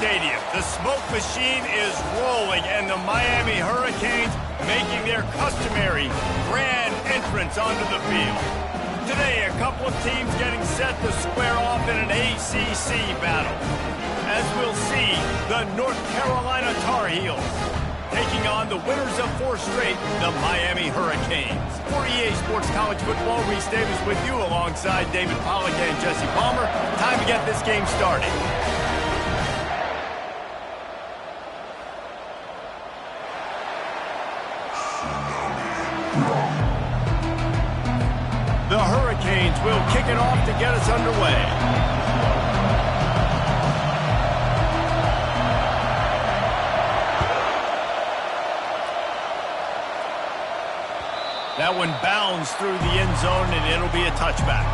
Stadium. The smoke machine is rolling, and the Miami Hurricanes making their customary grand entrance onto the field. Today, a couple of teams getting set to square off in an ACC battle. As we'll see, the North Carolina Tar Heels taking on the winners of 4 straight, the Miami Hurricanes. For EA Sports College Football, Reese Davis with you alongside David Pollack and Jesse Palmer. Time to get this game started. The Hurricanes will kick it off to get us underway. That one bounds through the end zone, and it'll be a touchback.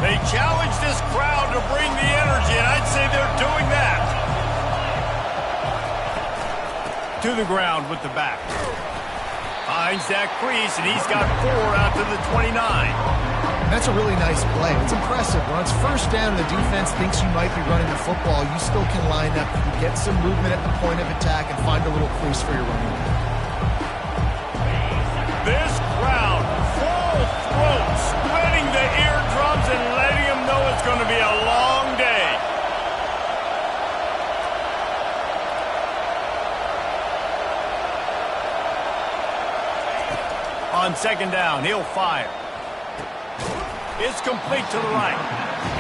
They challenge this crowd to bring the energy, and I'd say they're doing that. To the ground with the back. Finds that crease, and he's got 4 out to the 29. That's a really nice play. It's impressive. When it's first down and the defense thinks you might be running the football, you still can line up, you get some movement at the point of attack, and find a little crease for your running back. This crowd, full throat, spreading the eardrums and letting them know it's going to be a long day. On second down, he'll fire. It's complete to the right.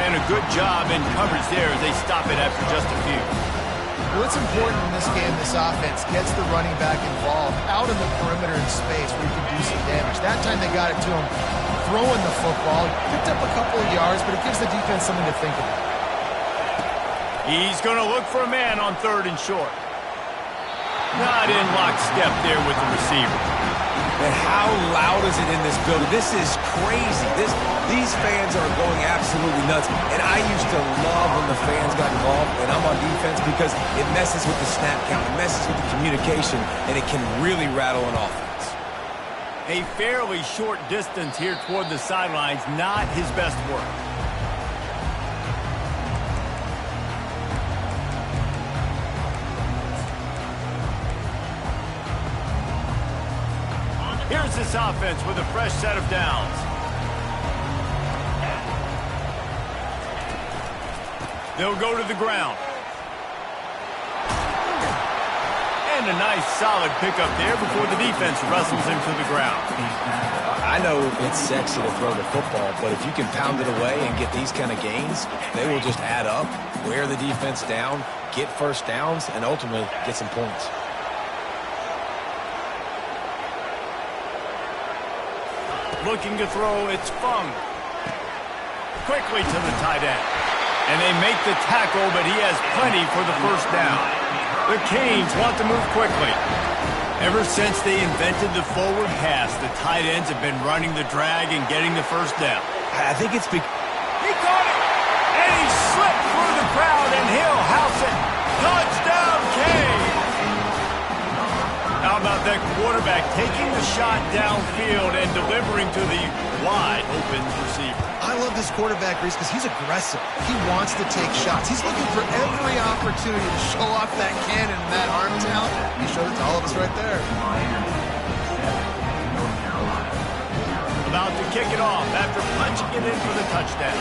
And a good job in coverage there as they stop it after just a few. Well, it's important in this game, this offense gets the running back involved out in the perimeter in space where you can do some damage. That time they got it to him throwing the football. Picked up a couple of yards, but it gives the defense something to think about. He's going to look for a man on 3rd and short. Not in lockstep there with the receiver. And how loud is it in this building? This is crazy. These fans are going absolutely nuts. And I used to love when the fans got involved, and I'm on defense, because it messes with the snap count, it messes with the communication, and it can really rattle an offense. A fairly short distance here toward the sidelines, not his best work. Here's this offense with a fresh set of downs. They'll go to the ground. And a nice solid pickup there before the defense wrestles him to the ground. I know it's sexy to throw the football, but if you can pound it away and get these kind of gains, they will just add up, wear the defense down, get first downs, and ultimately get some points. Looking to throw, it's Fung. Quickly to the tight end. And they make the tackle, but he has plenty for the first down. The Canes want to move quickly. Ever since they invented the forward pass, the tight ends have been running the drag and getting the first down. I think it's because He caught it! And he slipped through the crowd, and he'll house it. Touchdown, Canes! How about that quarterback taking the shot downfield and delivering to the wide-open receiver? I love this quarterback, Reese, because he's aggressive. He wants to take shots. He's looking for every opportunity to show off that cannon and that arm talent. He showed it to all of us right there. About to kick it off after punching it in for the touchdown.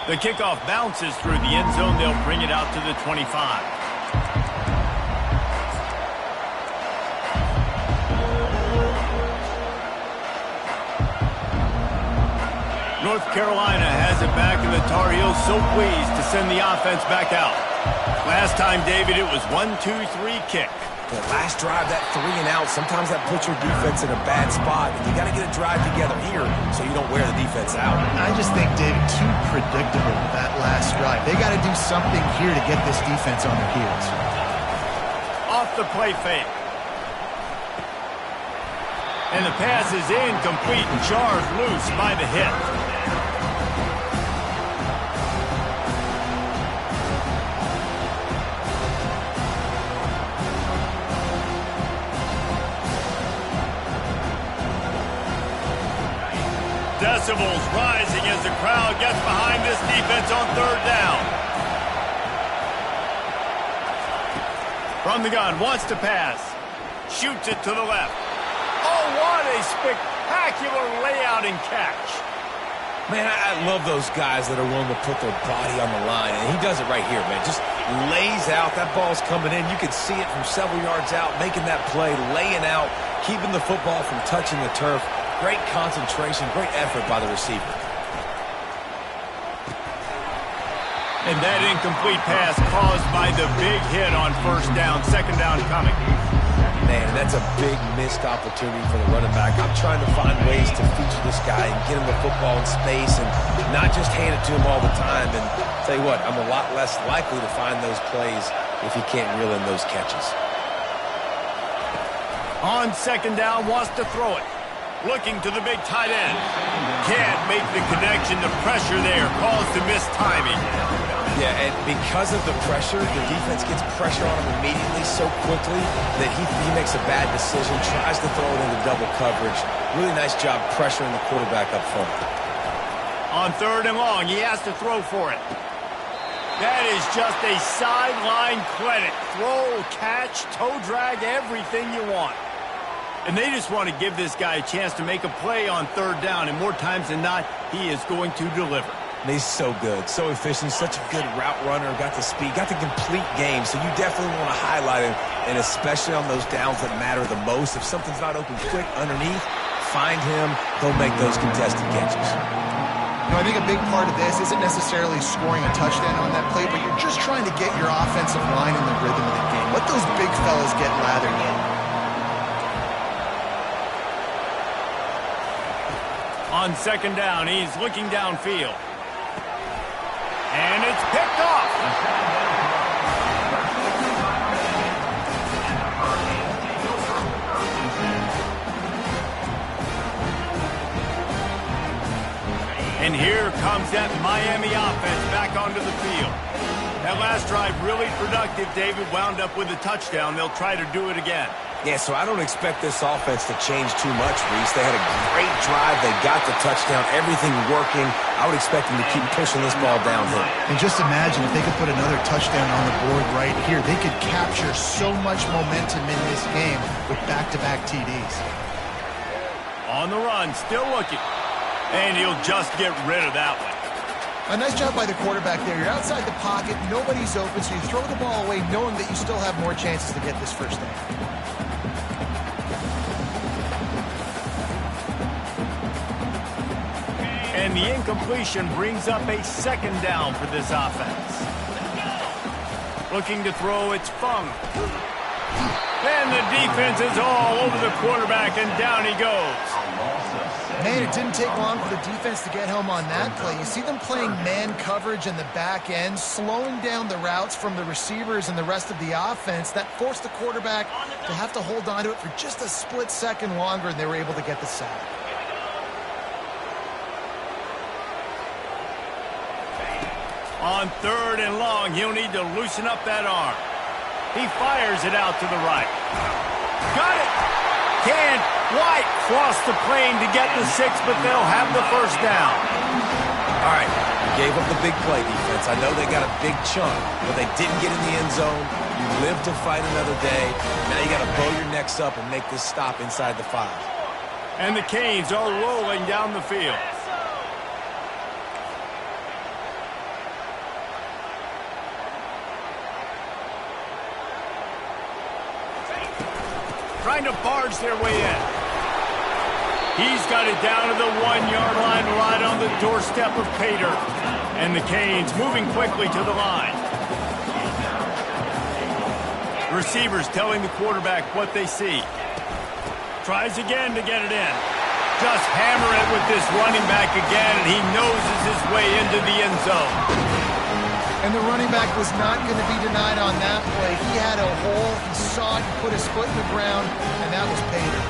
The kickoff bounces through the end zone. They'll bring it out to the 25. North Carolina has it back, and the Tar Heels so pleased to send the offense back out. Last time, David, it was 1-2-3 kick. The last drive, that 3 and out, sometimes that puts your defense in a bad spot. And you got to get a drive together here so you don't wear the defense out. I just think, David, too predictable with that last drive. They got to do something here to get this defense on their heels. Off the play fake. And the pass is incomplete and jars loose by the hit. Decibels rising as the crowd gets behind this defense on third down. From the gun, wants to pass. Shoots it to the left. Oh, what a spectacular layout and catch. Man, I love those guys that are willing to put their body on the line, and he does it right here, man. Just lays out. That ball's coming in. You can see it from several yards out, making that play, laying out, keeping the football from touching the turf. Great concentration, great effort by the receiver. And that incomplete pass caused by the big hit on first down. Second down coming. Man, that's a big missed opportunity for the running back. I'm trying to find ways to feature this guy and get him the football in space and not just hand it to him all the time. And tell you what, I'm a lot less likely to find those plays if he can't reel in those catches. On second down, wants to throw it. Looking to the big tight end. Can't make the connection. The pressure there caused the missed timing. Yeah, and because of the pressure, the defense gets pressure on him immediately so quickly that he makes a bad decision, tries to throw it into double coverage. Really nice job pressuring the quarterback up front. On third and long, he has to throw for it. That is just a sideline credit. Throw, catch, toe drag, everything you want. And they just want to give this guy a chance to make a play on third down, and more times than not, he is going to deliver. And he's so good, so efficient, such a good route runner, got the speed, got the complete game, so you definitely want to highlight him, and especially on those downs that matter the most. If something's not open quick underneath, find him, go make those contested catches. You know, I think a big part of this isn't necessarily scoring a touchdown on that play, but you're just trying to get your offensive line in the rhythm of the game. Let those big fellas get lathered in. On second down, he's looking downfield. And it's picked off. And here comes that Miami offense back onto the field. That last drive really productive. David wound up with a touchdown. They'll try to do it again. Yeah, so I don't expect this offense to change too much, Reese. They had a great drive. They got the touchdown. Everything working. I would expect them to keep pushing this ball downhill. And just imagine if they could put another touchdown on the board right here. They could capture so much momentum in this game with back-to-back TDs. On the run, still looking. And he'll just get rid of that one. A nice job by the quarterback there. You're outside the pocket. Nobody's open, so you throw the ball away knowing that you still have more chances to get this first down. And the incompletion brings up a second down for this offense. Looking to throw, it's Fung. And the defense is all over the quarterback, and down he goes. Man, it didn't take long for the defense to get home on that play. You see them playing man coverage in the back end, slowing down the routes from the receivers and the rest of the offense. That forced the quarterback to have to hold on to it for just a split second longer, and they were able to get the sack. On third and long, he'll need to loosen up that arm. He fires it out to the right. Got it! Can't quite cross the plane to get the 6, but they'll have the first down. All right, you gave up the big play defense. I know they got a big chunk, but they didn't get in the end zone. You live to fight another day. Now you got to bow your necks up and make this stop inside the 5. And the Canes are rolling down the field. Trying to barge their way in. He's got it down to the 1-yard line, right on the doorstep of Pater. And the Canes moving quickly to the line. The receivers telling the quarterback what they see. Tries again to get it in. Just hammer it with this running back again, and he noses his way into the end zone. And the running back was not going to be denied on that play. He had a hole, he saw it, he put his foot in the ground, and that was Pater.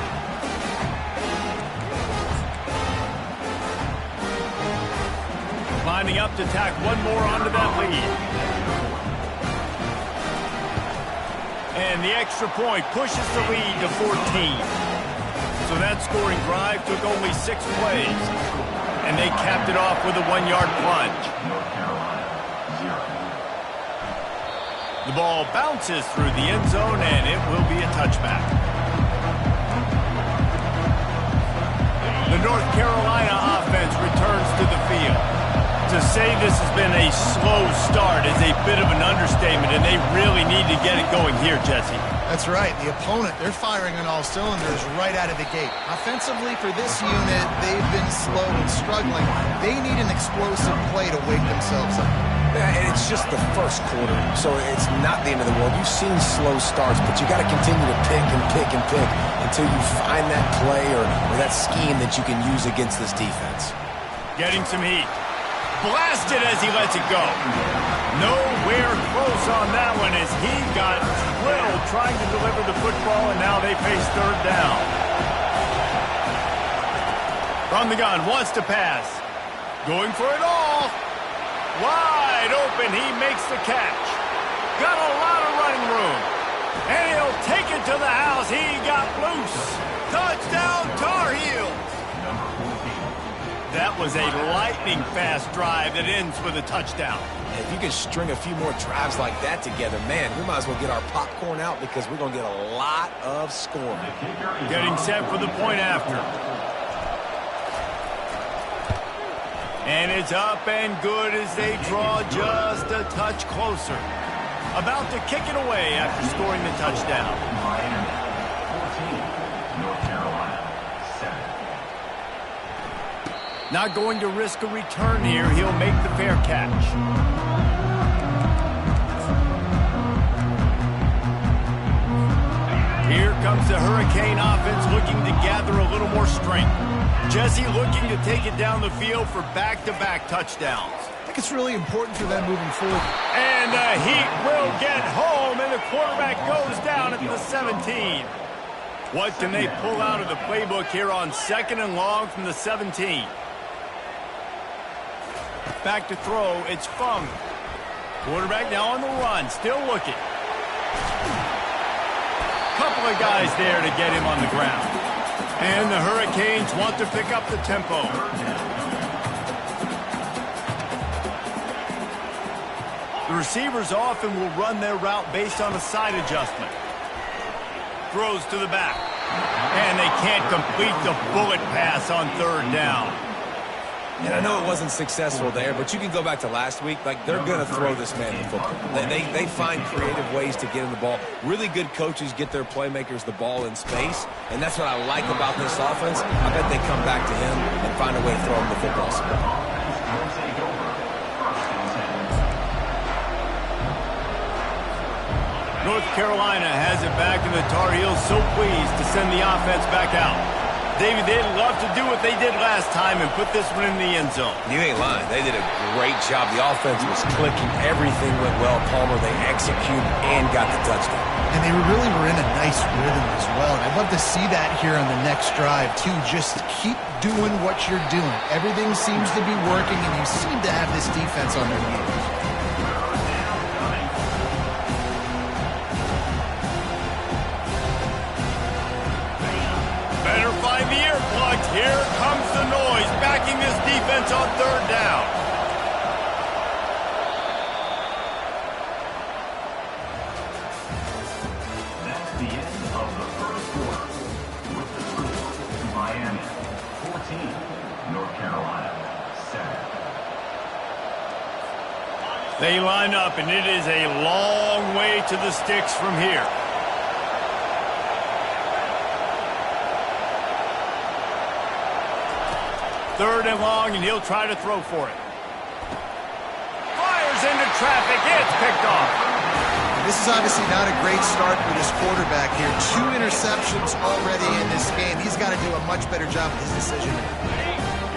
lining up to tack one more onto that lead. And the extra point pushes the lead to 14. So that scoring drive took only 6 plays. And they capped it off with a 1-yard plunge. The ball bounces through the end zone, and it will be a touchback. The North Carolina offense returns to the field. To say this has been a slow start is a bit of an understatement, and they really need to get it going here, Jesse. That's right. The opponent, they're firing on all cylinders right out of the gate. Offensively, for this unit, they've been slow and struggling. They need an explosive play to wake themselves up. Yeah, and it's just the first quarter, so it's not the end of the world. You've seen slow starts, but you got to continue to pick and pick and pick until you find that play or that scheme that you can use against this defense. Getting some heat. Blasted as he lets it go. Nowhere close on that one as he got drilled trying to deliver the football, and now they face third down. From the gun, wants to pass. Going for it all. Wide open, he makes the catch. Got a lot of running room. And he'll take it to the house. He got loose. Touchdown, Tar Heels. That was a lightning-fast drive that ends with a touchdown. If you can string a few more drives like that together, man, we might as well get our popcorn out because we're going to get a lot of scoring. Getting set for the point after. And it's up and good as they draw just a touch closer. About to kick it away after scoring the touchdown. Not going to risk a return here. He'll make the fair catch. Here comes the Hurricane offense looking to gather a little more strength. Jesse looking to take it down the field for back-to-back touchdowns. I think it's really important for them moving forward. And the Heat will get home, and the quarterback goes down at the 17. What can they pull out of the playbook here on 2nd and long from the 17? Back to throw, it's Fung. Quarterback now on the run, still looking. Couple of guys there to get him on the ground. And the Hurricanes want to pick up the tempo. The receivers often will run their route based on a side adjustment. Throws to the back. And they can't complete the bullet pass on 3rd down. And I know it wasn't successful there, but you can go back to last week. Like, they're going to throw this man the football. They find creative ways to get him the ball. Really good coaches get their playmakers the ball in space, and that's what I like about this offense. I bet they come back to him and find a way to throw him the football. North Carolina has it back, and the Tar Heels so pleased to send the offense back out. David, they'd love to do what they did last time and put this one in the end zone. You ain't lying. They did a great job. The offense was clicking. Everything went well. Palmer, they executed and got the touchdown. And they really were in a nice rhythm as well. And I'd love to see that here on the next drive, too. Just keep doing what you're doing. Everything seems to be working, and you seem to have this defense on their heels. Find the earplugs. Here comes the noise, backing this defense on 3rd down. That's the end of the first quarter. With the score, Miami 14, North Carolina 7. They line up, and it is a long way to the sticks from here. 3rd and long, and he'll try to throw for it. Fires into traffic. It's picked off. This is obviously not a great start for this quarterback here. 2 interceptions already in this game. He's got to do a much better job with his decision.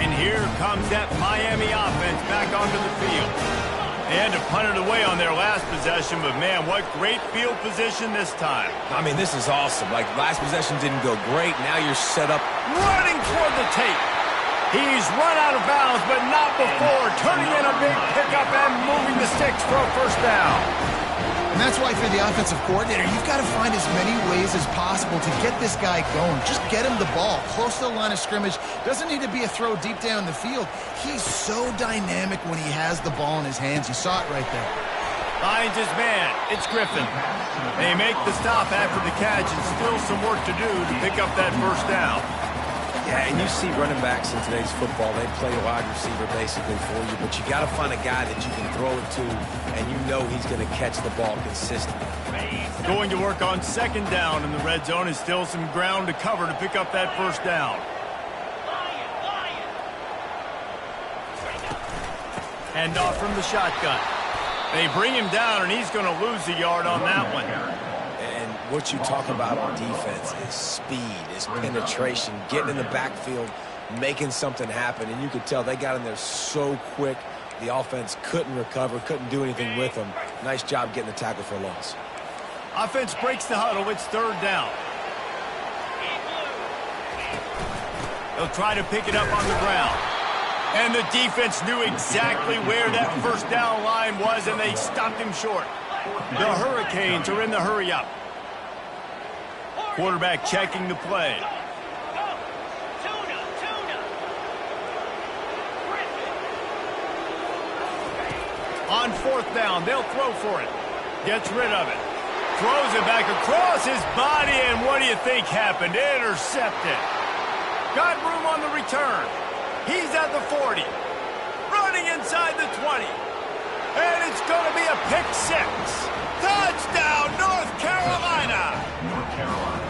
And here comes that Miami offense back onto the field. They had to punt it away on their last possession, but man, what great field position this time. I mean, this is awesome. Like, last possession didn't go great. Now you're set up. Running toward the tape. He's run out of bounds, but not before turning in a big pickup and moving the sticks for a first down. And that's why for the offensive coordinator, you've got to find as many ways as possible to get this guy going. Just get him the ball close to the line of scrimmage. Doesn't need to be a throw deep down the field. He's so dynamic when he has the ball in his hands. You saw it right there. Finds his man. It's Griffin. They make the stop after the catch and still some work to do to pick up that first down. Yeah, and you see running backs in today's football, they play a wide receiver basically for you, but you got to find a guy that you can throw it to, and you know he's going to catch the ball consistently. Going to work on second down in the red zone is still some ground to cover to pick up that first down. Hand off from the shotgun. They bring him down, and he's going to lose a yard on that one. And what you talk about on defense is speed, is penetration, getting in the backfield, making something happen. And you could tell they got in there so quick, the offense couldn't recover, couldn't do anything with them. Nice job getting the tackle for a loss. Offense breaks the huddle. It's third down. They'll try to pick it up on the ground. And the defense knew exactly where that first down line was, and they stopped him short. The Hurricanes are in the hurry-up. Quarterback checking the play. On fourth down, they'll throw for it. Gets rid of it. Throws it back across his body, and what do you think happened? Intercepted. Got room on the return. He's at the 40. Running inside the 20. And it's going to be a pick six. Touchdown, North Carolina. North Carolina.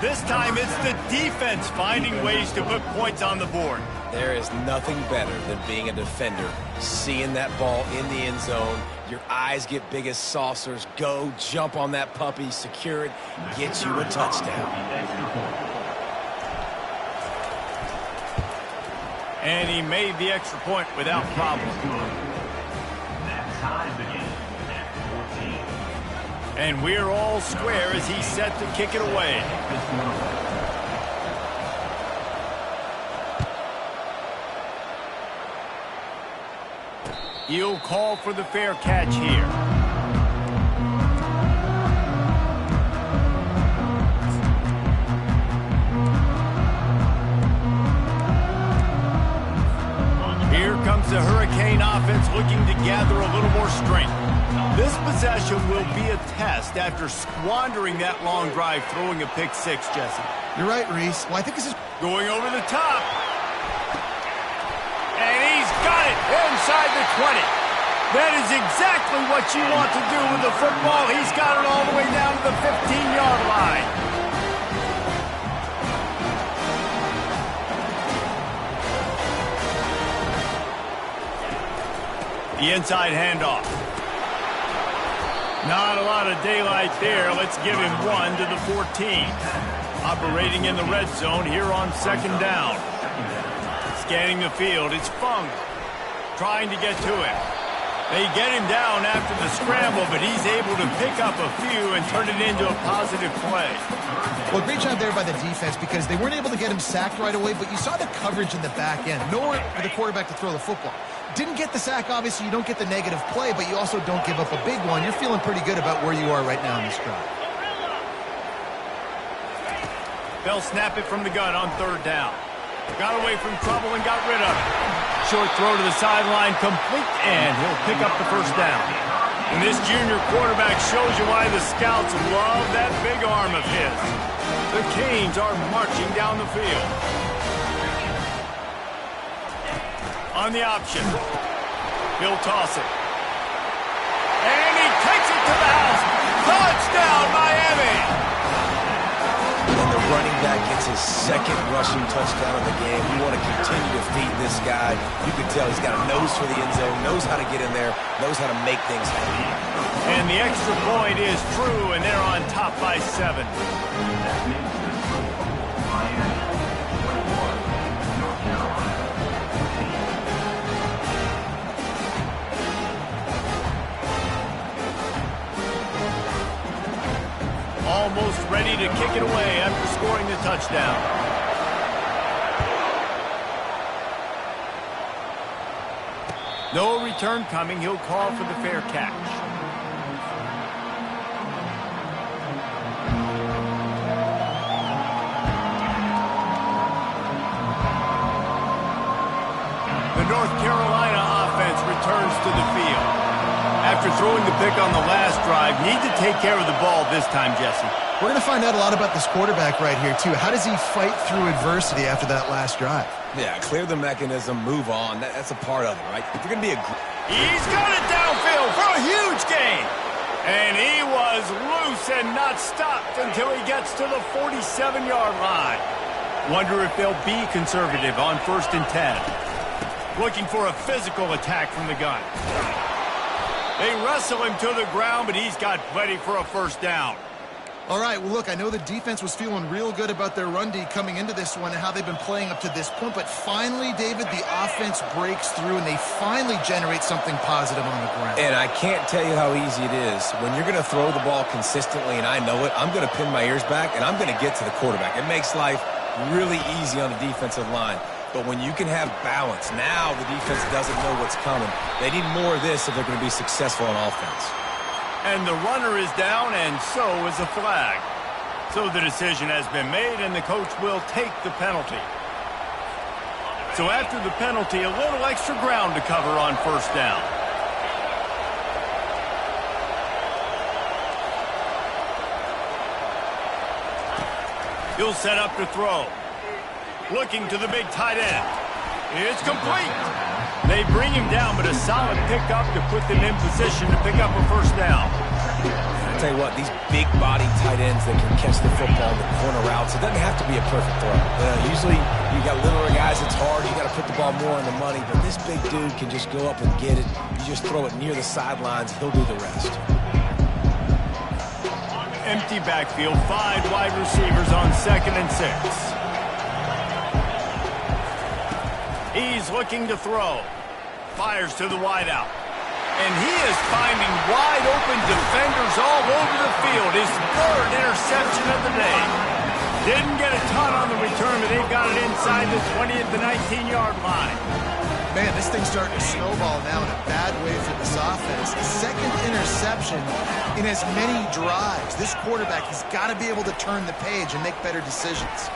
This time it's the defense finding ways to put points on the board. There is nothing better than being a defender. Seeing that ball in the end zone, your eyes get big as saucers. Go, jump on that puppy, secure it, get you a touchdown. And he made the extra point without problem. That ties the game at 14. And we're all square as he's set to kick it away. He'll call for the fair catch here. Here comes the Hurricane offense looking to gather a little more strength. This possession will be a test after squandering that long drive throwing a pick six, Jesse. You're right, Reese. Well, I think this is Going over the top. And he's got it inside the 20. That is exactly what you want to do with the football. He's got it all the way down to the 15-yard line. The inside handoff. Not a lot of daylight there. Let's give him one to the 14. Operating in the red zone here on second down. Scanning the field. It's Fung trying to get to him. They get him down after the scramble, but he's able to pick up a few and turn it into a positive play. Well, great job there by the defense because they weren't able to get him sacked right away, but you saw the coverage in the back end. Nowhere for the quarterback to throw the football. Didn't get the sack, obviously. You don't get the negative play, but you also don't give up a big one. You're feeling pretty good about where you are right now in this drive. They'll snap it from the gun on third down. Got away from trouble and got rid of it. Short throw to the sideline, complete, and he'll pick up the first down. And this junior quarterback shows you why the scouts love that big arm of his. The Canes are marching down the field. On the option, he'll toss it. And he takes it to the house. Touchdown, Miami! When the running back gets his second rushing touchdown of the game, you want to continue to feed this guy. You can tell he's got a nose for the end zone, knows how to get in there, knows how to make things happen. And the extra point is true, and they're on top by 7. That makes the score Miami 21, North Carolina 14. Almost ready to kick it away after scoring the touchdown. No return coming. He'll call for the fair catch. The North Carolina offense returns to the field. After throwing the pick on the last drive, need to take care of the ball this time, Jesse. We're going to find out a lot about this quarterback right here, too. How does he fight through adversity after that last drive? Yeah, clear the mechanism, move on. That's a part of it, right? If you're going to be a... He's got it downfield for a huge gain. And he was loose and not stopped until he gets to the 47-yard line. Wonder if they'll be conservative on 1st and 10. Looking for a physical attack from the gun. They wrestle him to the ground, but he's got plenty for a first down. All right, well, look, I know the defense was feeling real good about their run D coming into this one and how they've been playing up to this point, but finally, David, the offense breaks through and they finally generate something positive on the ground. And I can't tell you how easy it is. When you're going to throw the ball consistently, and I know it, I'm going to pin my ears back, and I'm going to get to the quarterback. It makes life really easy on the defensive line. But when you can have balance, now the defense doesn't know what's coming. They need more of this if they're going to be successful on offense. And the runner is down, and so is a flag. So the decision has been made, and the coach will take the penalty. So after the penalty, a little extra ground to cover on 1st down. He'll set up to throw. Looking to the big tight end. It's complete. They bring him down, but a solid pickup to put them in position to pick up a 1st down. I tell you what, these big body tight ends that can catch the football in the corner routes, it doesn't have to be a perfect throw. Usually you got littler guys, it's hard, you got to put the ball more on the money, but this big dude can just go up and get it. You just throw it near the sidelines, he'll do the rest. Empty backfield, 5 wide receivers on 2nd and 6. He's looking to throw. Fires to the wideout. And he is finding wide-open defenders all over the field. His 3rd interception of the day. Didn't get a ton on the return, but they've got it inside the 20 at the 19-yard line. Man, this thing's starting to snowball now in a bad way for this offense. The 2nd interception in as many drives. This quarterback has got to be able to turn the page and make better decisions.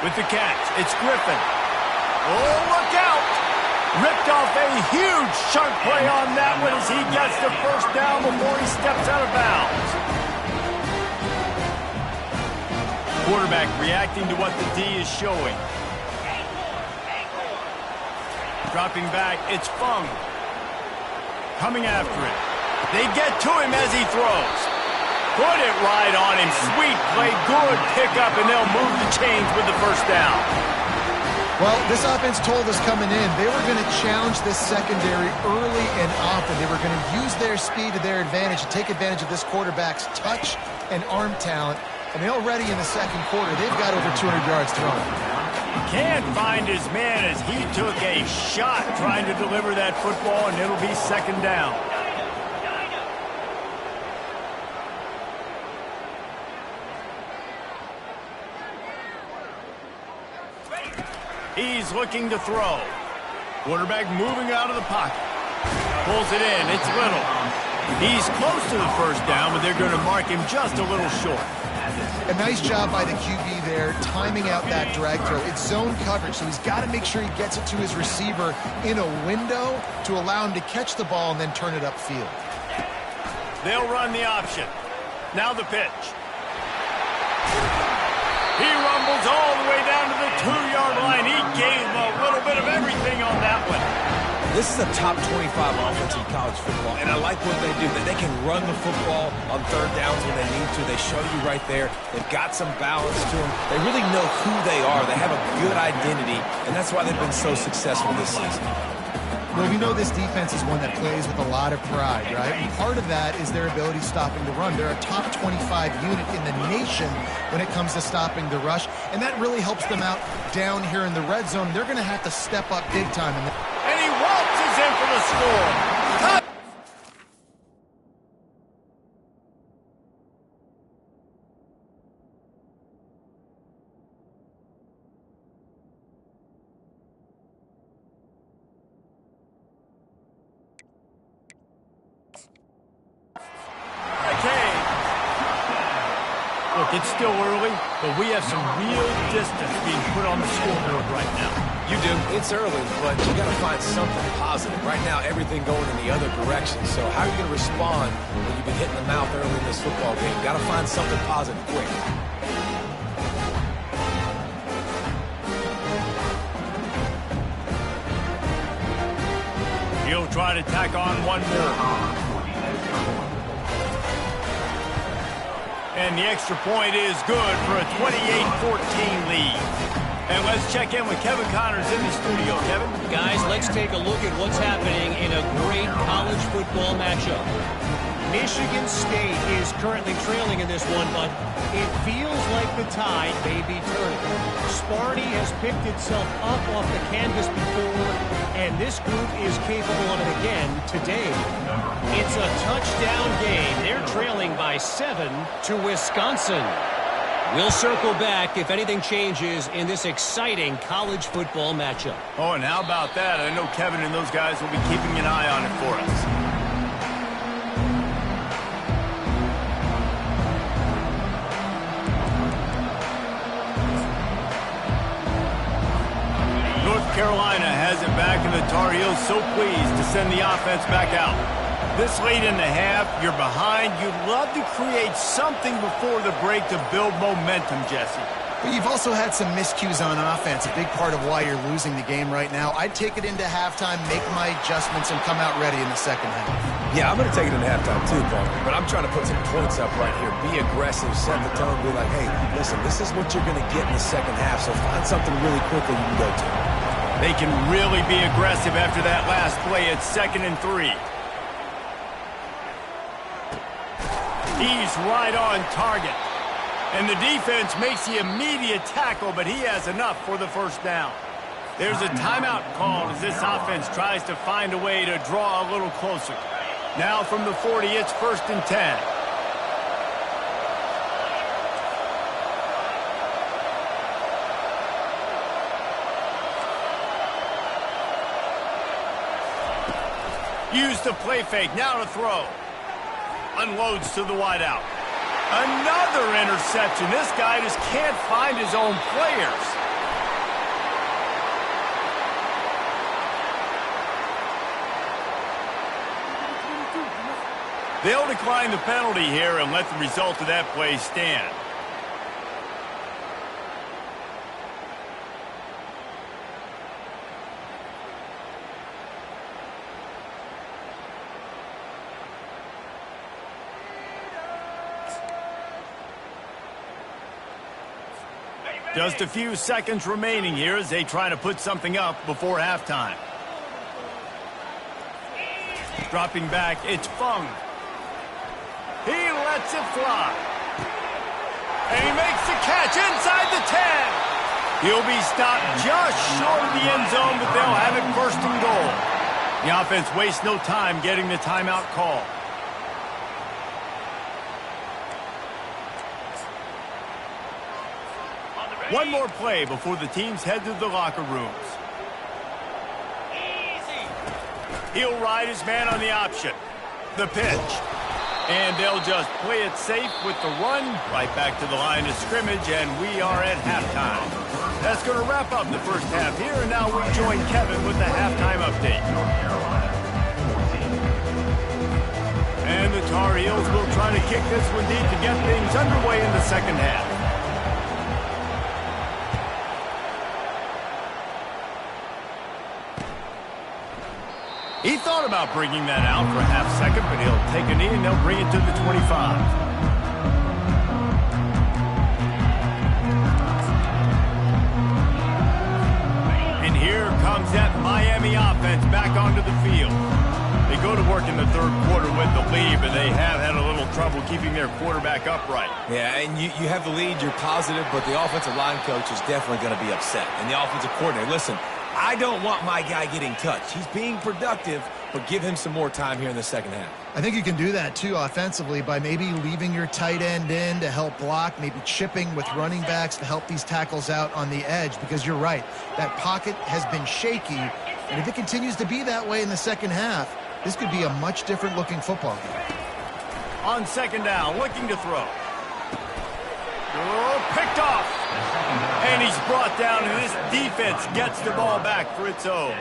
With the catch, it's Griffin. Oh, look out! Ripped off a huge chunk play on that one as he gets the 1st down before he steps out of bounds. Quarterback reacting to what the D is showing. Dropping back, it's Fung. Coming after it. They get to him as he throws. Put it right on him. Sweet play, good pickup, and they'll move the chains with the 1st down. Well, this offense told us coming in they were going to challenge this secondary early and often. They were going to use their speed to their advantage and take advantage of this quarterback's touch and arm talent. And already in the 2nd quarter, they've got over 200 yards thrown. Can't find his man as he took a shot trying to deliver that football, and it'll be 2nd down. He's looking to throw. Quarterback moving out of the pocket. Pulls it in. It's Little. He's close to the 1st down, but they're going to mark him just a little short. A nice job by the QB there, timing out that drag throw. It's zone coverage, so he's got to make sure he gets it to his receiver in a window to allow him to catch the ball and then turn it upfield. They'll run the option. Now the pitch. He rumbles all the way down to the 2-yard line. He gave him a little bit of everything on that one. This is a top 25 offense in college football, and I like what they do. That they can run the football on 3rd downs when they need to. They show you right there. They've got some balance to them. They really know who they are. They have a good identity, and that's why they've been so successful this season. Well, we know this defense is one that plays with a lot of pride, right? And part of that is their ability stopping the run. They're a top 25 unit in the nation when it comes to stopping the rush, and that really helps them out down here in the red zone. They're going to have to step up big time. And he waltzes in for the score. It's still early, but we have some real distance being put on the scoreboard right now. You do. It's early, but you got to find something positive. Right now, everything going in the other direction. So how are you going to respond when you've been hit in the mouth early in this football game? Got to find something positive quick. He'll try to tack on one more. And the extra point is good for a 28-14 lead. And let's check in with Kevin Connors in the studio. Kevin? Guys, let's take a look at what's happening in a great college football matchup. Michigan State is currently trailing in this one, but it feels like the tide may be turning. Sparty has picked itself up off the canvas before, and this group is capable of it again today. It's a touchdown game. They're trailing by 7 to Wisconsin. We'll circle back if anything changes in this exciting college football matchup. Oh, and how about that? I know Kevin and those guys will be keeping an eye on it for us. North Carolina has it back, and the Tar Heels so pleased to send the offense back out. This late in the half, you're behind. You'd love to create something before the break to build momentum, Jesse. But you've also had some miscues on offense, a big part of why you're losing the game right now. I'd take it into halftime, make my adjustments, and come out ready in the second half. Yeah, I'm going to take it into halftime too, Parker, but I'm trying to put some points up right here. Be aggressive, set the tone, be like, hey, listen, this is what you're going to get in the second half, so find something really quickly you can go to. They can really be aggressive after that last play. It's 2nd and 3. He's right on target. And the defense makes the immediate tackle, but he has enough for the first down. There's a timeout called as this offense tries to find a way to draw a little closer. Now from the 40, it's 1st and 10. Use the play fake, now to throw. Unloads to the wideout. Another interception. This guy just can't find his own players. They'll decline the penalty here and let the result of that play stand. Just a few seconds remaining here as they try to put something up before halftime. Dropping back, it's Fung. He lets it fly. And he makes the catch inside the 10. He'll be stopped just short of the end zone, but they'll have it 1st and goal. The offense wastes no time getting the timeout call. One more play before the teams head to the locker rooms. He'll ride his man on the option. The pitch. And they'll just play it safe with the run right back to the line of scrimmage, and we are at halftime. That's going to wrap up the first half here, and now we join Kevin with the halftime update. And the Tar Heels will try to kick this one deep to get things underway in the second half. He thought about bringing that out for a half second, but he'll take a knee and they'll bring it to the 25. And here comes that Miami offense back onto the field. They go to work in the third quarter with the lead, but they have had a little trouble keeping their quarterback upright. Yeah, and you have the lead, you're positive, but the offensive line coach is definitely going to be upset. And the offensive coordinator, listen, I don't want my guy getting touched. He's being productive, but give him some more time here in the second half. I think you can do that, too, offensively, by maybe leaving your tight end in to help block, maybe chipping with running backs to help these tackles out on the edge, because you're right. That pocket has been shaky, and if it continues to be that way in the second half, this could be a much different-looking football game. On second down, looking to throw. Oh, picked off. And he's brought down, and this defense gets the ball back for its own.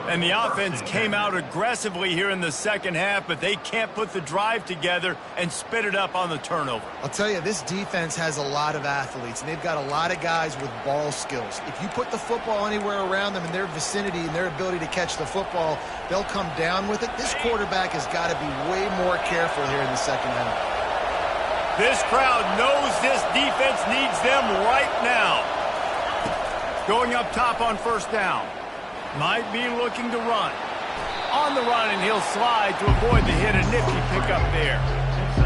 And the offense came out aggressively here in the second half, but they can't put the drive together and spit it up on the turnover. I'll tell you, this defense has a lot of athletes, and they've got a lot of guys with ball skills. If you put the football anywhere around them in their vicinity and their ability to catch the football, they'll come down with it. This quarterback has got to be way more careful here in the second half. This crowd knows this defense needs them right now. Going up top on first down. Might be looking to run. On the run, and he'll slide to avoid the hit. A nifty pickup there.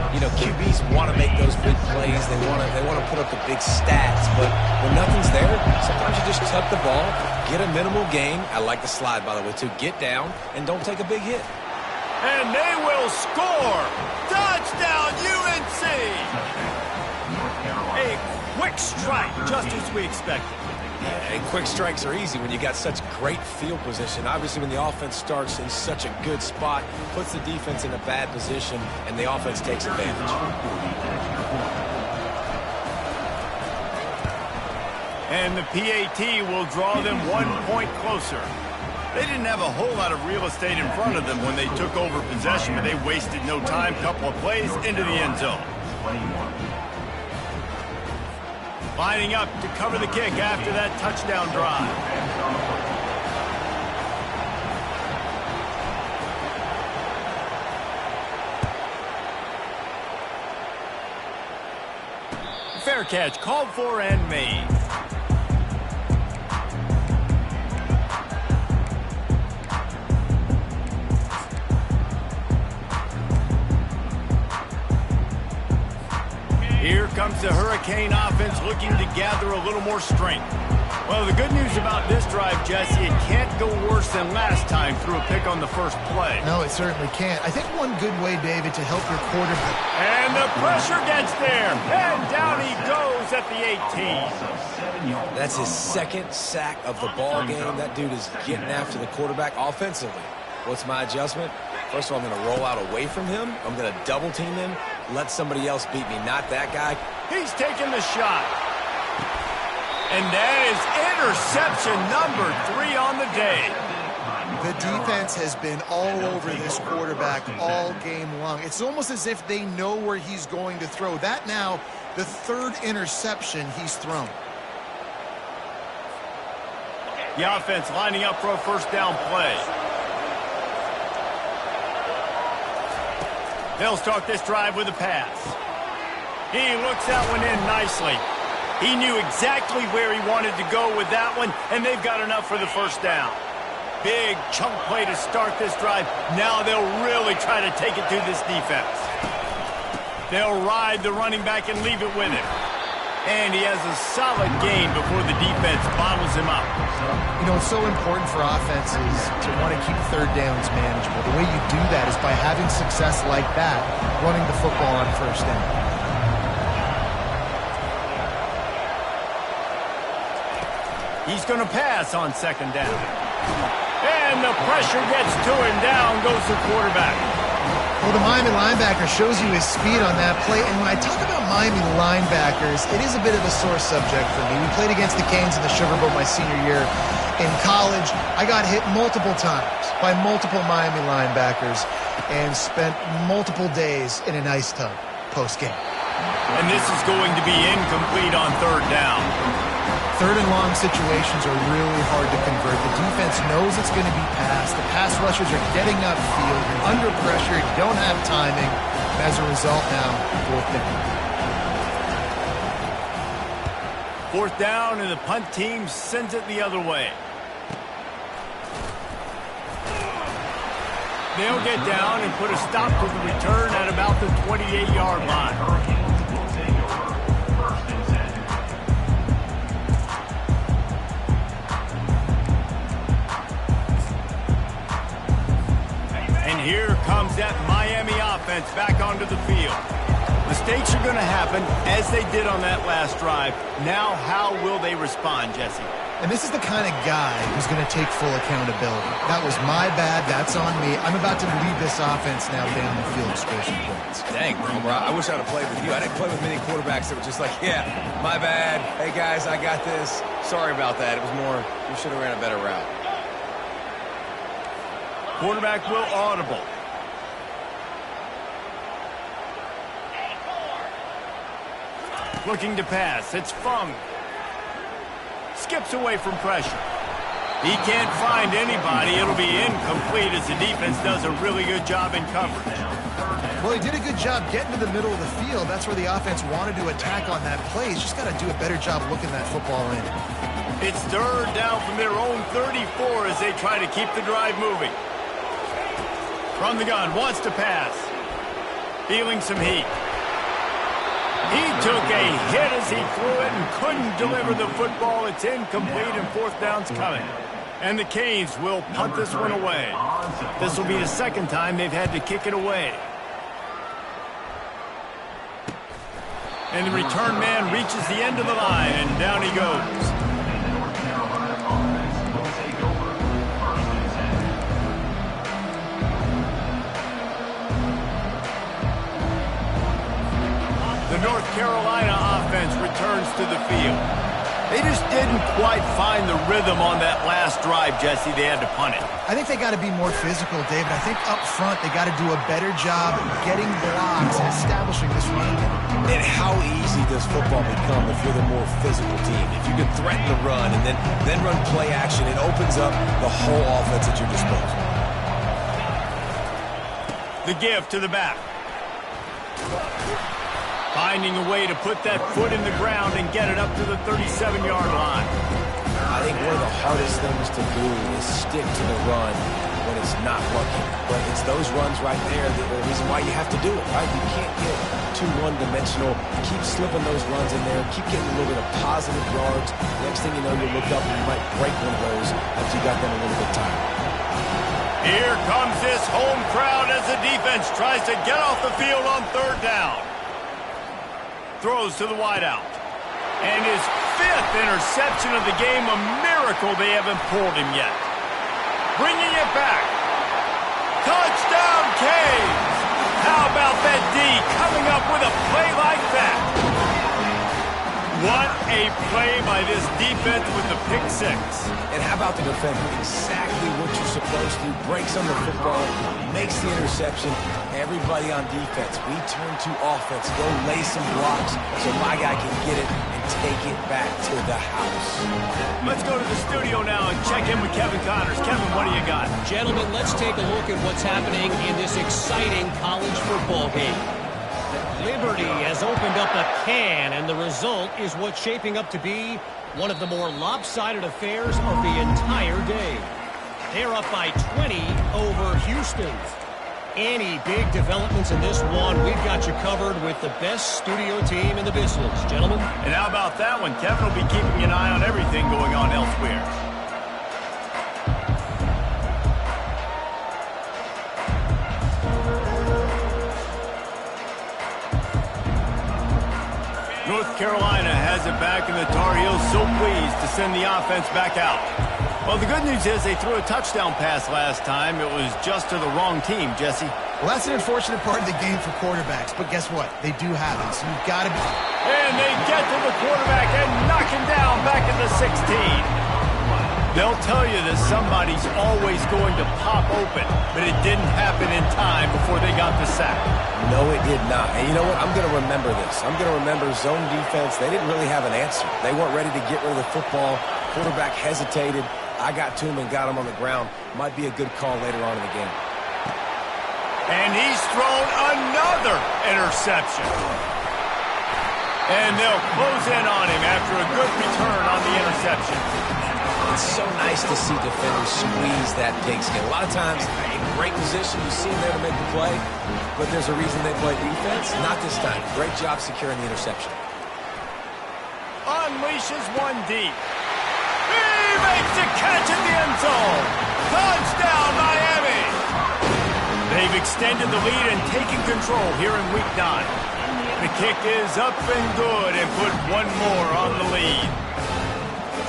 You know, QBs want to make those big plays. They want to put up the big stats. But when nothing's there, sometimes you just tuck the ball, get a minimal gain. I like the slide, by the way, too. Get down and don't take a big hit. And they will score. Touchdown, UNC. A quick strike, just as we expected. Yeah, and quick strikes are easy when you got such great field position. Obviously, when the offense starts in such a good spot, puts the defense in a bad position, and the offense takes advantage. And the PAT will draw them 1 point closer. They didn't have a whole lot of real estate in front of them when they took over possession, but they wasted no time. Couple of plays into the end zone. Lining up to cover the kick after that touchdown drive. Fair catch, called for and made. Here comes the Hurricane offense looking to gather a little more strength. Well, the good news about this drive, Jesse, it can't go worse than last time through a pick on the first play. No, it certainly can't. I think one good way, David, to help your quarterback. And the pressure gets there. And down he goes at the 18. That's his second sack of the ball game. That dude is getting after the quarterback offensively. What's my adjustment? First of all, I'm going to roll out away from him. I'm going to double team him. Let somebody else beat me, not that guy. He's taking the shot. And that is interception number 3 on the day. The defense has been all over this quarterback all game long. It's almost as if they know where he's going to throw. That now, the 3rd interception he's thrown. The offense lining up for a first down play. They'll start this drive with a pass. He looks that one in nicely. He knew exactly where he wanted to go with that one, and they've got enough for the first down. Big chunk play to start this drive. Now they'll really try to take it to this defense. They'll ride the running back and leave it with him. And he has a solid gain before the defense bottles him up. You know, it's so important for offenses to want to keep 3rd downs manageable. The way you do that is by having success like that, running the football on first down. He's going to pass on second down. And the pressure gets to him. Down goes the quarterback. Well, the Miami linebacker shows you his speed on that play. And when I talk about Miami linebackers, it is a bit of a sore subject for me. We played against the Canes in the Sugar Bowl my senior year in college. I got hit multiple times by multiple Miami linebackers and spent multiple days in an ice tub post-game. And this is going to be incomplete on 3rd down. 3rd and long situations are really hard to convert. The defense knows it's going to be passed. The pass rushers are getting upfield. You're under pressure. You don't have timing. As a result now, 4th down. 4th down, and the punt team sends it the other way. They'll get down and put a stop to the return at about the 28-yard line. Here comes that Miami offense back onto the field. Mistakes are going to happen, as they did on that last drive. Now, how will they respond, Jesse? And this is the kind of guy who's going to take full accountability. That was my bad. That's on me. I'm about to lead this offense now down the field, score some points. Dang, bro. I wish I'd have played with you. I didn't play with many quarterbacks that were just like, yeah, my bad. Hey, guys, I got this. Sorry about that. It was more, you should have ran a better route. Quarterback will audible. Looking to pass. It's Fung. Skips away from pressure. He can't find anybody. It'll be incomplete as the defense does a really good job in coverage. Well, he did a good job getting to the middle of the field. That's where the offense wanted to attack on that play. He's just got to do a better job looking that football in. It's third down from their own 34 as they try to keep the drive moving. From the gun, wants to pass. Feeling some heat. He took a hit as he threw it and couldn't deliver the football. It's incomplete and fourth down's coming. And the Canes will punt this one away. This will be the second time they've had to kick it away. And the return man reaches the end of the line, and down he goes. The North Carolina offense returns to the field. They just didn't quite find the rhythm on that last drive, Jesse. They had to punt it. I think they got to be more physical, David. I think up front they got to do a better job getting blocks and establishing this run game. And how easy does football become if you're the more physical team? If you can threaten the run and then run play action, it opens up the whole offense at your disposal. The give to the back. Finding a way to put that foot in the ground and get it up to the 37-yard line. I think one of the hardest things to do is stick to the run when it's not working. But it's those runs right there that are the reason why you have to do it, right? You can't get too one-dimensional. Keep slipping those runs in there. Keep getting a little bit of positive yards. Next thing you know, you look up and you might break one of those after you got them a little bit tired. Here comes this home crowd as the defense tries to get off the field on third down. Throws to the wideout. And his fifth interception of the game, a miracle they haven't pulled him yet. Bringing it back. Touchdown, Canes! How about that D coming up with a play like that? What a play by this defense with the pick six. And how about the defender? Exactly what you're supposed to. Breaks on the football, makes the interception. Everybody on defense, we turn to offense. Go lay some blocks so my guy can get it and take it back to the house. Let's go to the studio now and check in with Kevin Connors. Kevin, what do you got? Gentlemen, let's take a look at what's happening in this exciting college football game. Liberty has opened up a can, and the result is what's shaping up to be one of the more lopsided affairs of the entire day. They're up by 20 over Houston. Any big developments in this one, we've got you covered with the best studio team in the business, gentlemen. And how about that one? Kevin will be keeping an eye on everything going on elsewhere. North Carolina has it back, and the Tar Heels so pleased to send the offense back out. Well, the good news is they threw a touchdown pass last time. It was just to the wrong team, Jesse. Well, that's an unfortunate part of the game for quarterbacks, but guess what? They do have it, so you've got to be... And they get to the quarterback and knock him down back at the 16. They'll tell you that somebody's always going to pop open, but it didn't happen in time before they got the sack. No, it did not. And you know what? I'm going to remember this. I'm going to remember zone defense. They didn't really have an answer. They weren't ready to get rid of the football. Quarterback hesitated. I got to him and got him on the ground. Might be a good call later on in the game. And he's thrown another interception. And they'll close in on him after a good return on the interception. It's so nice to see defenders squeeze that pigskin. A lot of times, in great position, you see them there to make the play, but there's a reason they play defense. Not this time. Great job securing the interception. Unleashes one deep. He makes a catch in the end zone. Touchdown, Miami! They've extended the lead and taken control here in Week 9. The kick is up and good and put one more on the lead.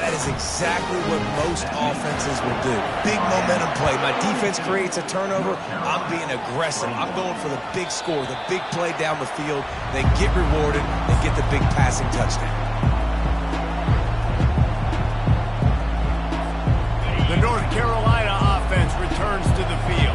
That That is exactly what most offenses will do. Big momentum play. My defense creates a turnover. I'm being aggressive. I'm going for the big score, the big play down the field. They get rewarded and get the big passing touchdown. The North Carolina offense returns to the field.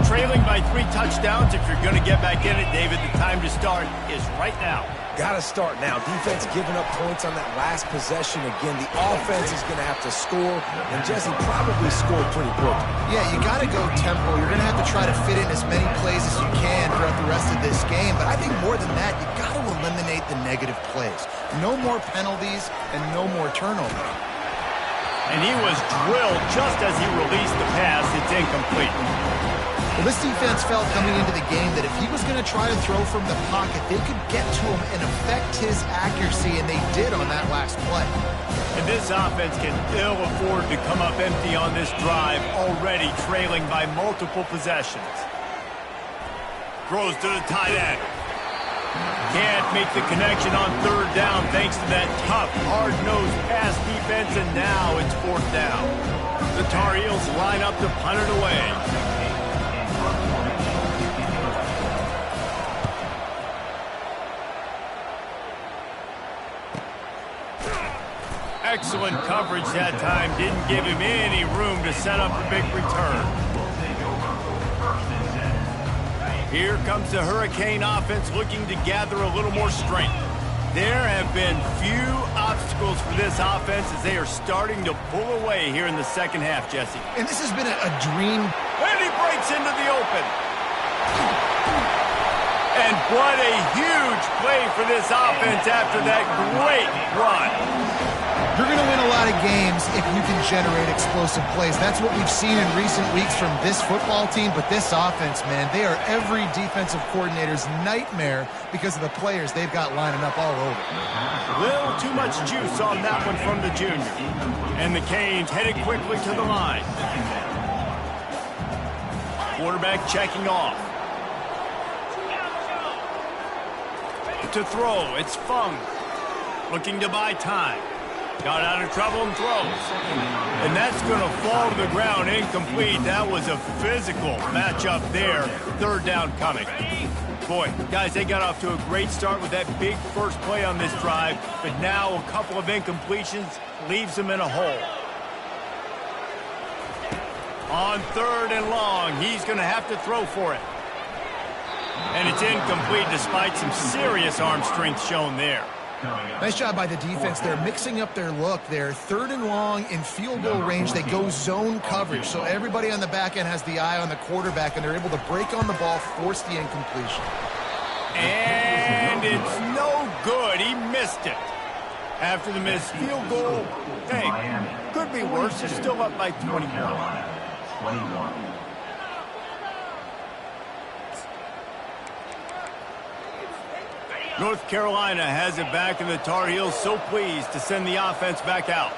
Trailing by 3 touchdowns. If you're going to get back in it, David, the time to start is right now. Got to start now. Defense giving up points on that last possession. Again, the offense is going to have to score, and Jesse probably scored pretty quick. Yeah, you got to go tempo. You're going to have to try to fit in as many plays as you can throughout the rest of this game. But I think more than that, you got to eliminate the negative plays. No more penalties and no more turnovers. And he was drilled just as he released the pass. It's incomplete. Well, this defense felt coming into the game that if he was going to try to throw from the pocket, they could get to him and affect his accuracy, and they did on that last play. And this offense can ill afford to come up empty on this drive, already trailing by multiple possessions. Throws to the tight end. Can't make the connection on 3rd down thanks to that tough, hard-nosed pass defense, and now it's 4th down. The Tar Heels line up to punt it away. Excellent coverage that time. Didn't give him any room to set up a big return. Here comes the Hurricane offense looking to gather a little more strength. There have been few obstacles for this offense as they are starting to pull away here in the second half, Jesse. And this has been a dream. And he breaks into the open. And what a huge play for this offense after that great run. You're going to win a lot of games if you can generate explosive plays. That's what we've seen in recent weeks from this football team, but this offense, man, they are every defensive coordinator's nightmare because of the players they've got lining up all over. A little too much juice on that one from the junior. And the Canes headed quickly to the line. Quarterback checking off. To throw, it's Fung. Looking to buy time. Got out of trouble and throws. And that's going to fall to the ground incomplete. That was a physical matchup there. 3rd down coming. Boy, guys, they got off to a great start with that big first play on this drive. But now a couple of incompletions leaves them in a hole. On 3rd and long, he's going to have to throw for it. And it's incomplete despite some serious arm strength shown there. Nice job by the defense. They're mixing up their look. They're 3rd and long in field goal range. They go zone coverage. So everybody on the back end has the eye on the quarterback, and they're able to break on the ball, force the incompletion. And it's no good. He missed it. After the missed field goal, hey, could be worse. They're still up by 21. North Carolina has it back, and the Tar Heels so pleased to send the offense back out.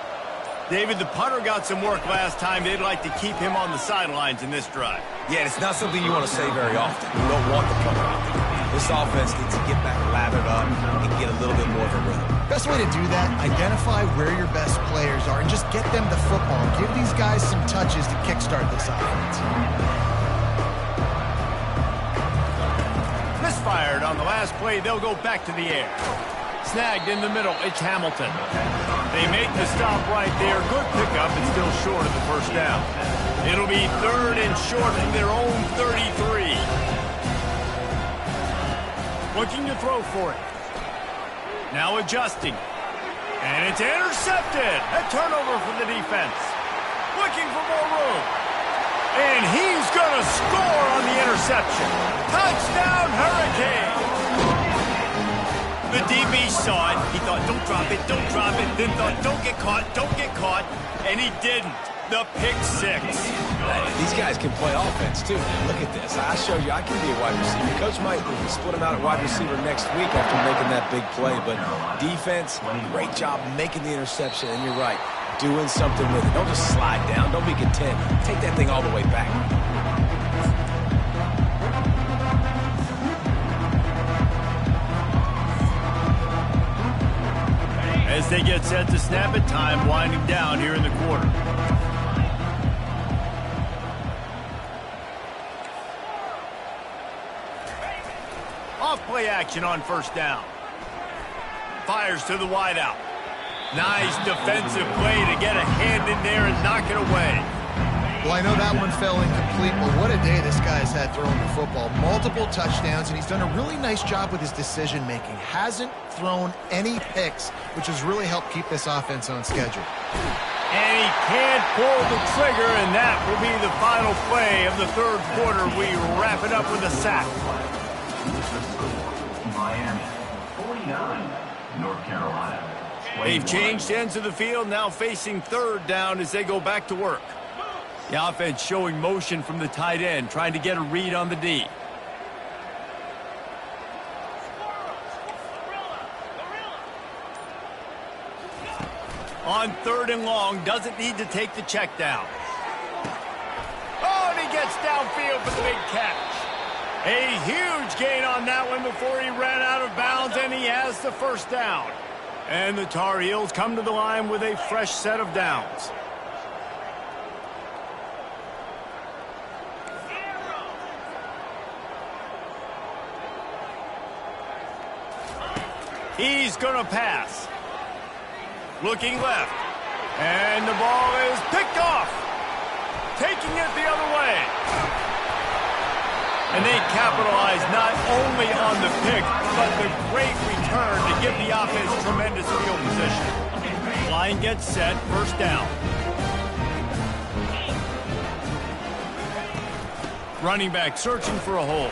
David, the punter got some work last time. They'd like to keep him on the sidelines in this drive. Yeah, it's not something you want to say very often. You don't want the punter out there. This offense needs to get back lathered up and get a little bit more of a rhythm. Best way to do that, identify where your best players are and just get them the football. Give these guys some touches to kickstart this offense. Misfired on the last play. They'll go back to the air. Snagged in the middle. It's Hamilton. They make the stop right there. Good pickup, but still short of the first down. It'll be 3rd and short from their own 33. Looking to throw for it. Now adjusting. And it's intercepted. A turnover for the defense. Looking for more room. And he's going to score on the interception. Touchdown, Hurricane! The DB saw it. He thought, don't drop it, don't drop it. Then thought, don't get caught. And he didn't. The pick six. These guys can play offense, too. Look at this. I show you I can be a wide receiver. Coach might split him out at wide receiver next week after making that big play. But defense, great job making the interception. And you're right, doing something with it. Don't just slide down. Don't be content. Take that thing all the way back. As they get set to snap it, time winding down here in the quarter. Off play action on first down. Fires to the wideout. Nice defensive play to get a hand in there and knock it away. Well, I know that one fell incomplete, but what a day this guy's had throwing the football. Multiple touchdowns, and he's done a really nice job with his decision-making. Hasn't thrown any picks, which has really helped keep this offense on schedule. And he can't pull the trigger, and that will be the final play of the third quarter. We wrap it up with a sack. Miami, 49, North Carolina. They've changed ends of the field, now facing third down as they go back to work. The offense showing motion from the tight end, trying to get a read on the D. On third and long, doesn't need to take the check down. Oh, and he gets downfield for the big catch. A huge gain on that one before he ran out of bounds, and he has the first down. And the Tar Heels come to the line with a fresh set of downs. He's going to pass. Looking left. And the ball is picked off. Taking it the other way. And they capitalize not only on the pick, but the great return to give the offense tremendous field position. Line gets set, first down. Running back searching for a hole.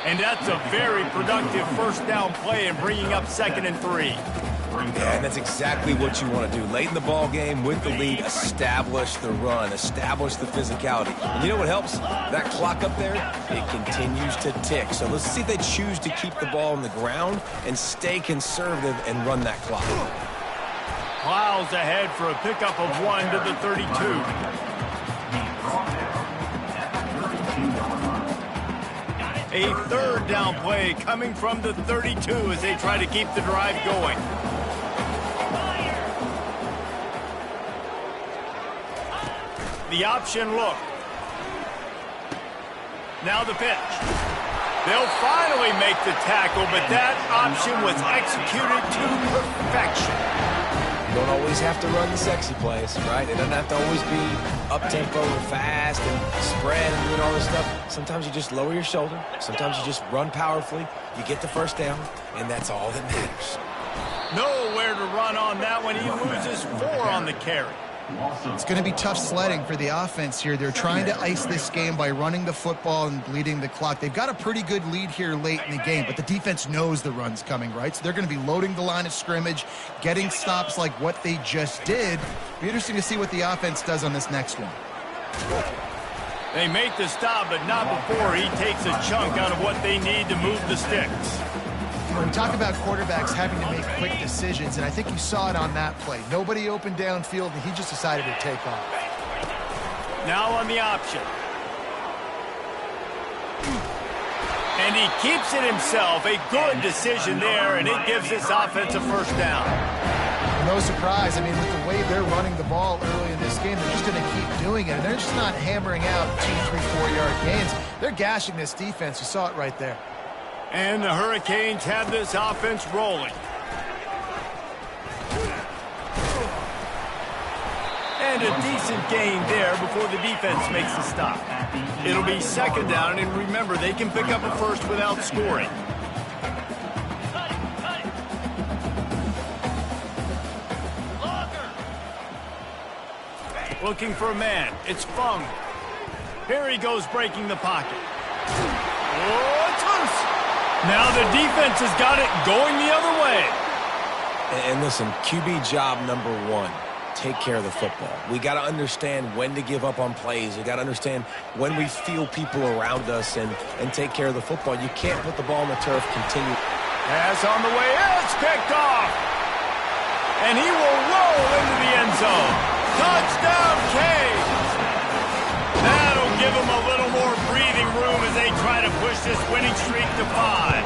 And that's a very productive first down play and bringing up 2nd and 3. Yeah, and that's exactly what you want to do. Late in the ball game with the lead, establish the run, establish the physicality. And you know what helps? That clock up there, it continues to tick. So let's see if they choose to keep the ball on the ground and stay conservative and run that clock. Plows ahead for a pickup of 1 to the 32. A third down play coming from the 32 as they try to keep the drive going. The option look. Now the pitch. They'll finally make the tackle, but that option was executed to perfection. You don't always have to run the sexy plays, right? It doesn't have to always be up-tempo and fast and spread and doing all this stuff. Sometimes you just lower your shoulder. Sometimes you just run powerfully. You get the first down, and that's all that matters. Nowhere to run on that one. He loses 4 on the carry. It's going to be tough sledding for the offense here. They're trying to ice this game by running the football and bleeding the clock. They've got a pretty good lead here late in the game, but the defense knows the run's coming, right? So they're going to be loading the line of scrimmage, getting stops like what they just did. Be interesting to see what the offense does on this next one. They make the stop, but not before he takes a chunk out of what they need to move the sticks. When we talk about quarterbacks having to make quick decisions, and I think you saw it on that play. Nobody opened downfield, and he just decided to take off. Now on the option. And he keeps it himself. A good decision there, and it gives this offense a first down. No surprise. I mean, with the way they're running the ball early in this game, they're just going to keep doing it. And they're just not hammering out 2, 3, 4-yard gains. They're gashing this defense. You saw it right there. And the Hurricanes have this offense rolling. And a decent gain there before the defense makes the stop. It'll be 2nd down, and remember, they can pick up a first without scoring. Looking for a man. It's Fung. Here he goes breaking the pocket. Oh, it's loose. Now the defense has got it going the other way. And listen, QB job number 1, take care of the football. We got to understand when to give up on plays. We got to understand when we feel people around us and take care of the football. You can't put the ball on the turf, continue. Pass on the way, it's picked off. And he will roll into the end zone. Touchdown, Canes. That'll give him a little more breathing room as they try to push this winning streak to 5.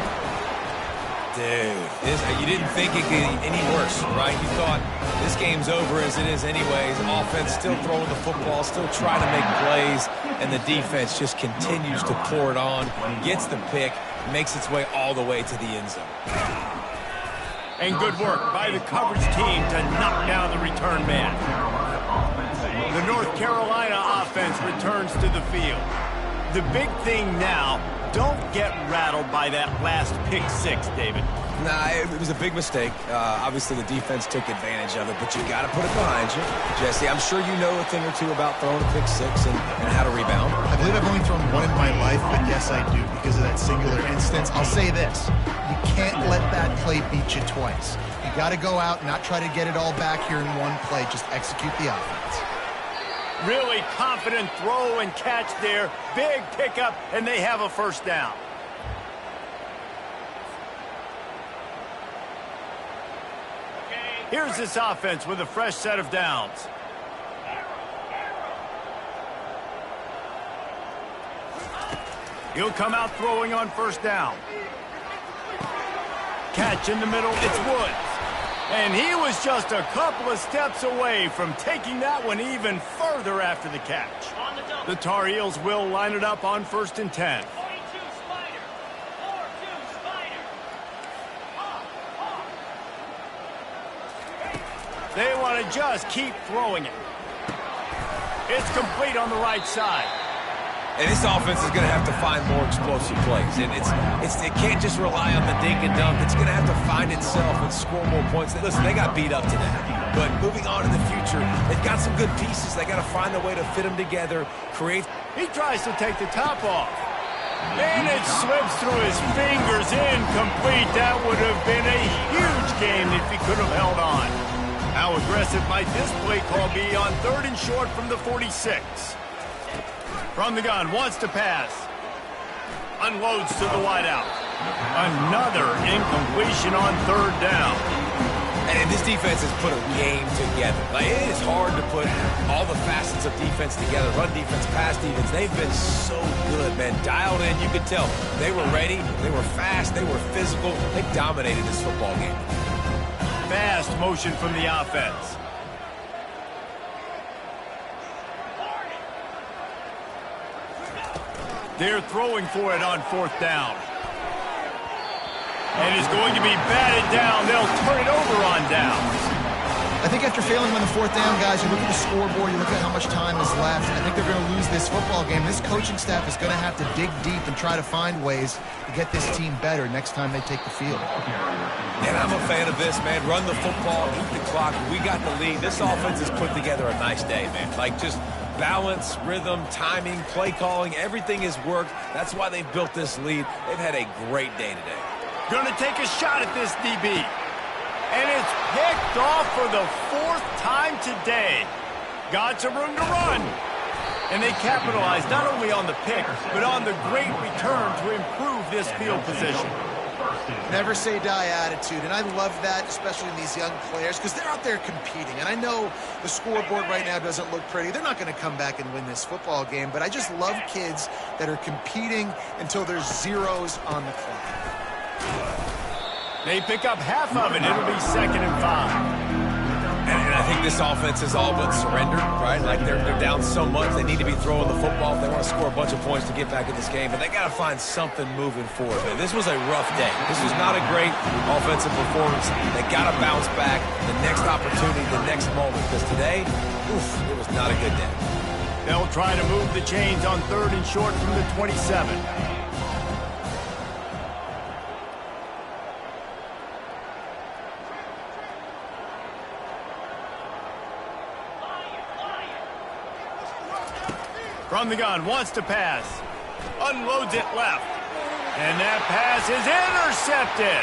Dude, you didn't think it could get any worse, right? You thought this game's over as it is anyways. Offense still throwing the football, still trying to make plays, and the defense just continues to pour it on, gets the pick, makes its way all the way to the end zone. And good work by the coverage team to knock down the return man. The North Carolina offense returns to the field. The big thing now, don't get rattled by that last pick six, David. Nah, it was a big mistake. Obviously, the defense took advantage of it, but you got to put it behind you. Jesse, I'm sure you know a thing or two about throwing a pick six and how to rebound. I believe I've only thrown one in my life, but yes, I do, because of that singular instance. I'll say this. You can't let that play beat you twice. You got to go out and not try to get it all back here in one play. Just execute the offense. Really confident throw and catch there. Big pickup, and they have a first down. Here's this offense with a fresh set of downs. He'll come out throwing on first down. Catch in the middle, it's Woods. And he was just a couple of steps away from taking that one even further after the catch. The Tar Heels will line it up on 1st and 10. They want to just keep throwing it. It's complete on the right side. And this offense is going to have to find more explosive plays. And it can't just rely on the dink and dunk. It's going to have to find itself and score more points. Listen, they got beat up today. But moving on in the future, they've got some good pieces. They got to find a way to fit them together, create. He tries to take the top off. And it slips through his fingers, incomplete. That would have been a huge game if he could have held on. How aggressive might this play call be on 3rd and short from the 46? From the gun, wants to pass. Unloads to the wideout. Another incompletion on 3rd down. And this defense has put a game together. Like, it is hard to put all the facets of defense together. Run defense, pass defense. They've been so good, man. Dialed in, you could tell. They were ready. They were fast. They were physical. They dominated this football game. Fast motion from the offense. They're throwing for it on 4th down. And it's going to be batted down. They'll turn it over on downs. I think after failing on the 4th down, guys, you look at the scoreboard, you look at how much time is left. I think they're going to lose this football game. This coaching staff is going to have to dig deep and try to find ways to get this team better next time they take the field. And I'm a fan of this, man. Run the football, eat the clock. We got the lead. This offense has put together a nice day, man. Like, just balance, rhythm, timing, play calling, everything has worked. That's why they've built this lead. They've had a great day today. Going to take a shot at this DB. And it's picked off for the 4th time today. Got some room to run. And they capitalized not only on the pick, but on the great return to improve this field position. Never say die attitude, and I love that, especially in these young players, because they're out there competing. And I know the scoreboard right now doesn't look pretty. They're not going to come back and win this football game, but I just love kids that are competing until there's zeros on the clock. They pick up half of it. It'll be 2nd and 5. And I think this offense is all but surrendered, right? Like, they're down so much, they need to be throwing the football if they want to score a bunch of points to get back in this game. But they got to find something moving forward, man. This was a rough day. This was not a great offensive performance. They got to bounce back the next opportunity, the next moment. Because today, oof, it was not a good day. They'll try to move the chains on 3rd and short from the 27. From the gun, wants to pass. Unloads it left. And that pass is intercepted.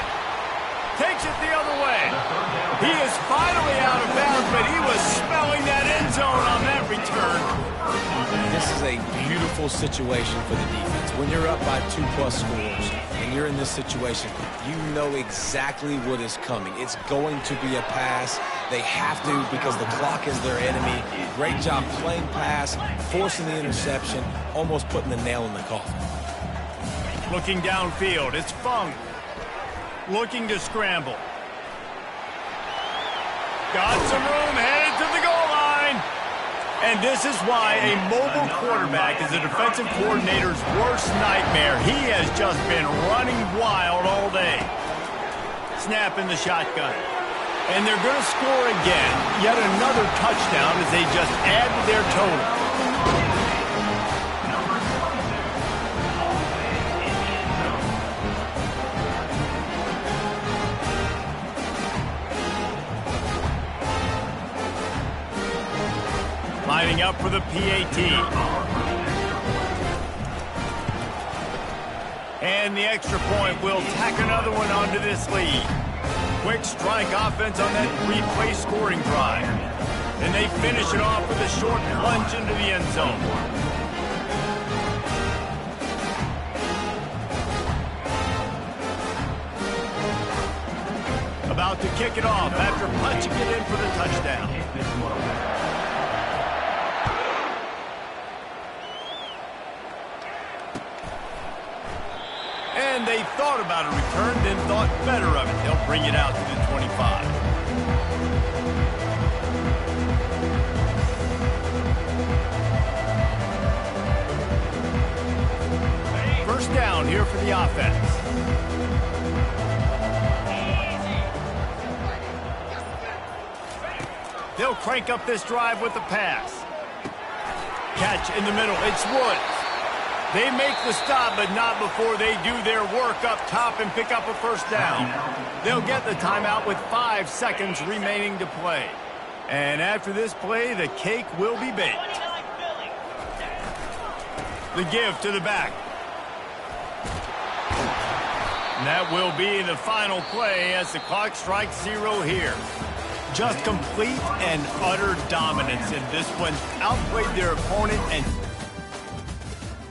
Takes it the other way. He is finally out of bounds, but he was smelling that end zone on that return. This is a beautiful situation for the defense. When you're up by 2+ scores and you're in this situation, you know exactly what is coming. It's going to be a pass. They have to, because the clock is their enemy. Great job playing pass, forcing the interception, almost putting the nail in the coffin. Looking downfield, it's Funk. looking to scramble. Got some room, headed to the goal line. And this is why a mobile quarterback is a defensive coordinator's worst nightmare. He has just been running wild all day. Snap in the shotgun. And they're going to score again. Yet another touchdown as they just add to their total. Lining up for the PAT. And the extra point will tack another one onto this lead. Quick strike offense on that three-play scoring drive. And they finish it off with a short plunge into the end zone. About to kick it off after punching it in for the touchdown. And they thought about a return, then thought better of it. They'll bring it out to the 25. First down here for the offense. They'll crank up this drive with the pass. Catch in the middle. It's Woods. They make the stop, but not before they do their work up top and pick up a first down. They'll get the timeout with 5 seconds remaining to play. And after this play, the cake will be baked. The give to the back. And that will be the final play as the clock strikes 0 here. Just complete and utter dominance in this one. Outplayed their opponent and